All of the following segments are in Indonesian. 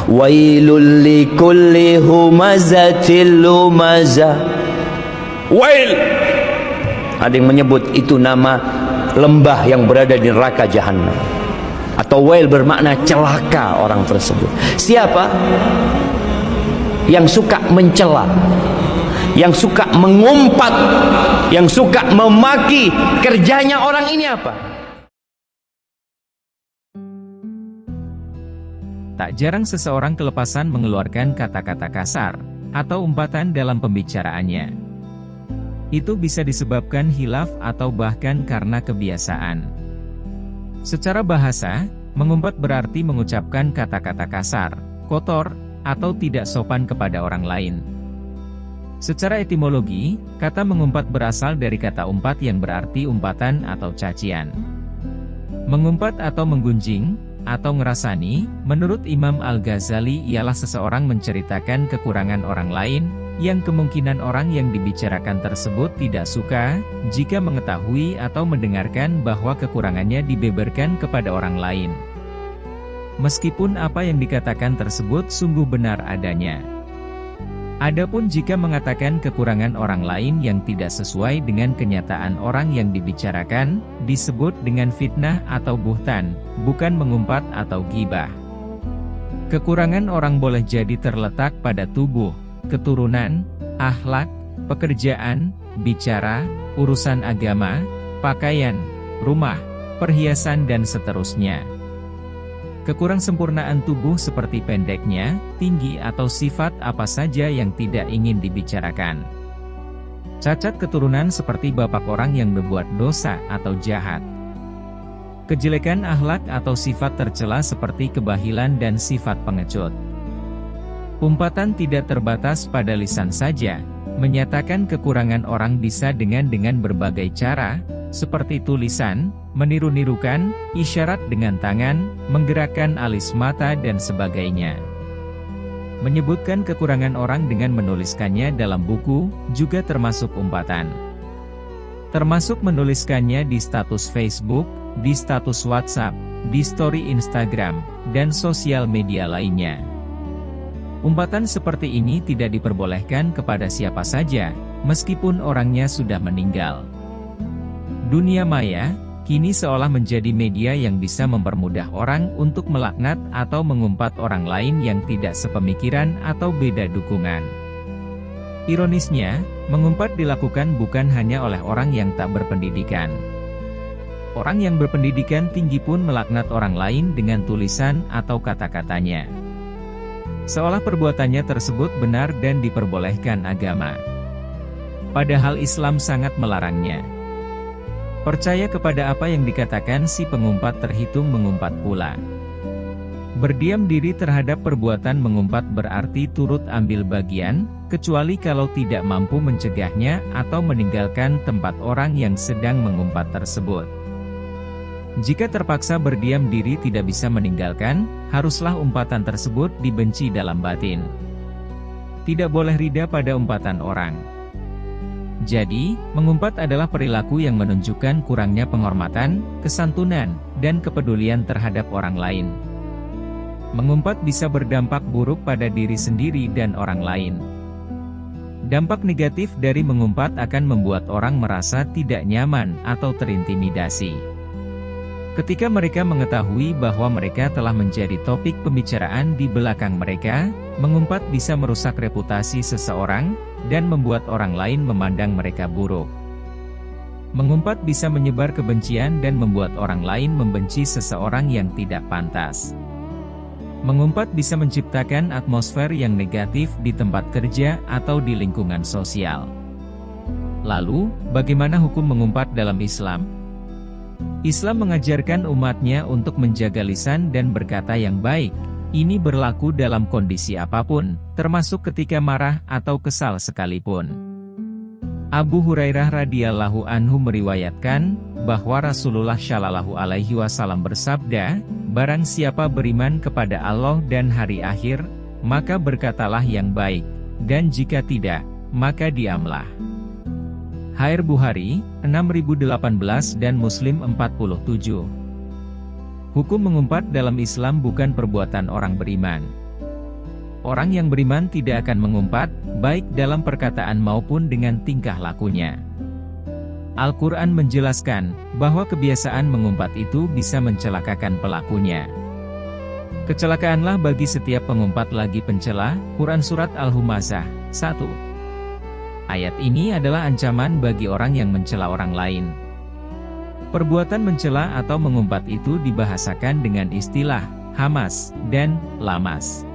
Wailul likulli humazatil lumazah. Wail. Ada yang menyebut itu nama lembah yang berada di neraka jahanam. Atau wail bermakna celaka orang tersebut. Siapa yang suka mencela, yang suka mengumpat, yang suka memaki, kerjanya orang ini apa? Tak jarang seseorang kelepasan mengeluarkan kata-kata kasar atau umpatan dalam pembicaraannya. Itu bisa disebabkan khilaf atau bahkan karena kebiasaan. Secara bahasa, mengumpat berarti mengucapkan kata-kata kasar, kotor, atau tidak sopan kepada orang lain. Secara etimologi, kata mengumpat berasal dari kata umpat yang berarti umpatan atau cacian. Mengumpat atau menggunjing, atau ngerasani, menurut Imam Al-Ghazali ialah seseorang menceritakan kekurangan orang lain, yang kemungkinan orang yang dibicarakan tersebut tidak suka, jika mengetahui atau mendengarkan bahwa kekurangannya dibeberkan kepada orang lain. Meskipun apa yang dikatakan tersebut sungguh benar adanya. Adapun jika mengatakan kekurangan orang lain yang tidak sesuai dengan kenyataan orang yang dibicarakan, disebut dengan fitnah atau buhtan, bukan mengumpat atau ghibah. Kekurangan orang boleh jadi terletak pada tubuh, keturunan, akhlak, pekerjaan, bicara, urusan agama, pakaian, rumah, perhiasan dan seterusnya. Kekurangsempurnaan tubuh seperti pendeknya, tinggi atau sifat apa saja yang tidak ingin dibicarakan. Cacat keturunan seperti bapak orang yang berbuat dosa atau jahat. Kejelekan akhlak atau sifat tercela seperti kebahilan dan sifat pengecut. Umpatan tidak terbatas pada lisan saja, menyatakan kekurangan orang bisa dengan berbagai cara, seperti tulisan, meniru-nirukan, isyarat dengan tangan, menggerakkan alis mata dan sebagainya. Menyebutkan kekurangan orang dengan menuliskannya dalam buku, juga termasuk umpatan. Termasuk menuliskannya di status Facebook, di status WhatsApp, di story Instagram, dan sosial media lainnya. Umpatan seperti ini tidak diperbolehkan kepada siapa saja, meskipun orangnya sudah meninggal. Dunia maya, kini seolah menjadi media yang bisa mempermudah orang untuk melaknat atau mengumpat orang lain yang tidak sepemikiran atau beda dukungan. Ironisnya, mengumpat dilakukan bukan hanya oleh orang yang tak berpendidikan. Orang yang berpendidikan tinggi pun melaknat orang lain dengan tulisan atau kata-katanya. Seolah perbuatannya tersebut benar dan diperbolehkan agama. Padahal Islam sangat melarangnya. Percaya kepada apa yang dikatakan si pengumpat terhitung mengumpat pula. Berdiam diri terhadap perbuatan mengumpat berarti turut ambil bagian, kecuali kalau tidak mampu mencegahnya atau meninggalkan tempat orang yang sedang mengumpat tersebut. Jika terpaksa berdiam diri tidak bisa meninggalkan, haruslah umpatan tersebut dibenci dalam batin. Tidak boleh rida pada umpatan orang. Jadi, mengumpat adalah perilaku yang menunjukkan kurangnya penghormatan, kesantunan, dan kepedulian terhadap orang lain. Mengumpat bisa berdampak buruk pada diri sendiri dan orang lain. Dampak negatif dari mengumpat akan membuat orang merasa tidak nyaman atau terintimidasi. Ketika mereka mengetahui bahwa mereka telah menjadi topik pembicaraan di belakang mereka, mengumpat bisa merusak reputasi seseorang, dan membuat orang lain memandang mereka buruk. Mengumpat bisa menyebar kebencian dan membuat orang lain membenci seseorang yang tidak pantas. Mengumpat bisa menciptakan atmosfer yang negatif di tempat kerja atau di lingkungan sosial. Lalu, bagaimana hukum mengumpat dalam Islam? Islam mengajarkan umatnya untuk menjaga lisan dan berkata yang baik. Ini berlaku dalam kondisi apapun, termasuk ketika marah atau kesal sekalipun. Abu Hurairah radhiyallahu anhu meriwayatkan bahwa Rasulullah shallallahu alaihi wasallam bersabda, "Barang siapa beriman kepada Allah dan hari akhir, maka berkatalah yang baik, dan jika tidak, maka diamlah." Sahih Bukhari, 6018 dan Muslim 47. Hukum mengumpat dalam Islam bukan perbuatan orang beriman. Orang yang beriman tidak akan mengumpat, baik dalam perkataan maupun dengan tingkah lakunya. Al-Quran menjelaskan, bahwa kebiasaan mengumpat itu bisa mencelakakan pelakunya. Kecelakaanlah bagi setiap pengumpat lagi pencela. Quran Surat Al-Humazah, 1. Ayat ini adalah ancaman bagi orang yang mencela orang lain. Perbuatan mencela atau mengumpat itu dibahasakan dengan istilah hamas dan lamas.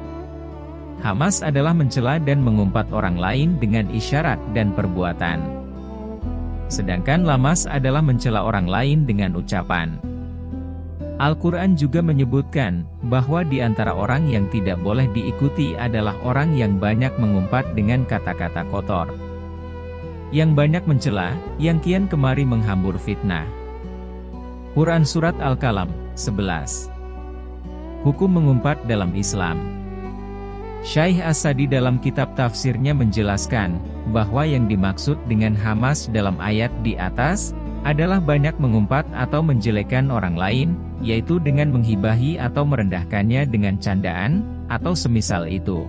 Hamas adalah mencela dan mengumpat orang lain dengan isyarat dan perbuatan. Sedangkan lamas adalah mencela orang lain dengan ucapan. Al-Quran juga menyebutkan, bahwa di antara orang yang tidak boleh diikuti adalah orang yang banyak mengumpat dengan kata-kata kotor, yang banyak mencela, yang kian kemari menghambur fitnah. Quran Surat Al-Qalam, 11. Hukum mengumpat dalam Islam. Syekh As-Sadi dalam kitab tafsirnya menjelaskan, bahwa yang dimaksud dengan hamas dalam ayat di atas, adalah banyak mengumpat atau menjelekkan orang lain, yaitu dengan menghibahi atau merendahkannya dengan candaan, atau semisal itu.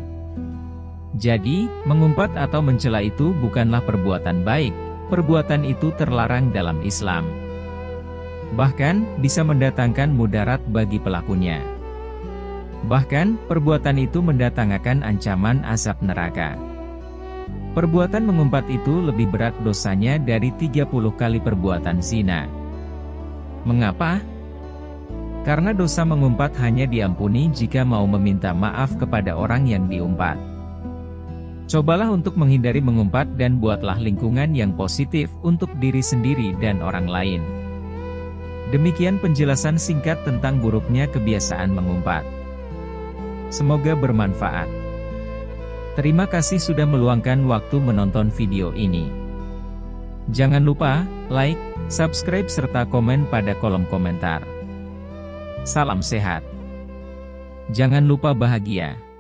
Jadi, mengumpat atau mencela itu bukanlah perbuatan baik, perbuatan itu terlarang dalam Islam. Bahkan, bisa mendatangkan mudarat bagi pelakunya. Bahkan, perbuatan itu mendatangkan ancaman azab neraka. Perbuatan mengumpat itu lebih berat dosanya dari 30 kali perbuatan zina. Mengapa? Karena dosa mengumpat hanya diampuni jika mau meminta maaf kepada orang yang diumpat. Cobalah untuk menghindari mengumpat dan buatlah lingkungan yang positif untuk diri sendiri dan orang lain. Demikian penjelasan singkat tentang buruknya kebiasaan mengumpat. Semoga bermanfaat. Terima kasih sudah meluangkan waktu menonton video ini. Jangan lupa like, subscribe serta komen pada kolom komentar. Salam sehat. Jangan lupa bahagia.